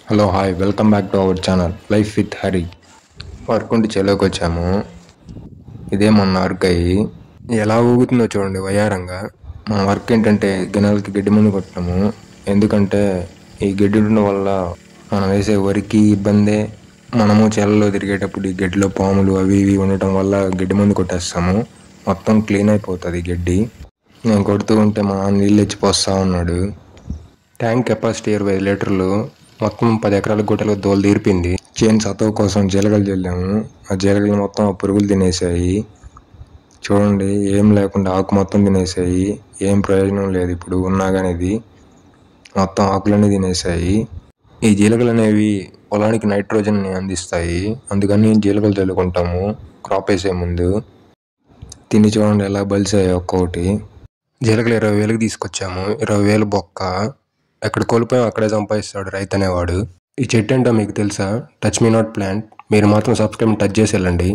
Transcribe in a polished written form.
Hello hi welcome back to our channel life with Hari. Work ఉండి చెలోకి వచ్చాము. ఇదే మన అరకాయి ఎలా ఊగుతుందో చూడండి వయారంగా. మన వర్క్ ఏంటంటే గిన్నెలకి గడ్డి మందు కొట్టడము. ఎందుకంటే ఈ గడ్డి ఉండడం వల్ల మనం వేసే వరికి ఇబ్బందే. మనము చేలలో తిరిగేటప్పుడు ఈ గడ్డిలో పాములు అవి ఇవి ఉండటం వల్ల గడ్డి మందు కొట్టేస్తాము. మొత్తం క్లీన్ అయిపోతుంది గడ్డి. నేను కొడుతూ ఉంటే మా నీళ్ళు తెచ్చి పోస్తా ఉన్నాడు. ట్యాంక్ కెపాసిటీ 25 లీటర్లు. మొత్తం 10 ఎకరాల గుట్టలో దోలు తీరిపింది. చేను సతవ కోసం జీలగలు చల్లాము. ఆ జీలగలు మొత్తం పురుగులు తినేసాయి. చూడండి, ఏం లేకుండా ఆకు మొత్తం తినేసాయి. ఏం ప్రయోజనం లేదు ఇప్పుడు ఉన్నా కానీ. ఇది మొత్తం ఆకులన్నీ తినేసాయి. ఈ జీలగలు అనేవి పొలానికి నైట్రోజన్ని అందిస్తాయి. అందుకని జీలగలు చల్లుకుంటాము క్రాప్ వేసే ముందు. తిని చూడండి ఎలా బలిసాయి ఒక్కొక్కటి. జీలగలు 20,000కి తీసుకొచ్చాము. 20,000 బొక్క. ఎక్కడ కోల్పోయాం అక్కడే సంపాదిస్తాడు రైతు అనేవాడు. ఈ చెట్టు ఏంటో మీకు తెలుసా? Touch me not plant. మీరు మాత్రం సబ్స్క్రైబ్ టచ్ చేసి వెళ్ళండి.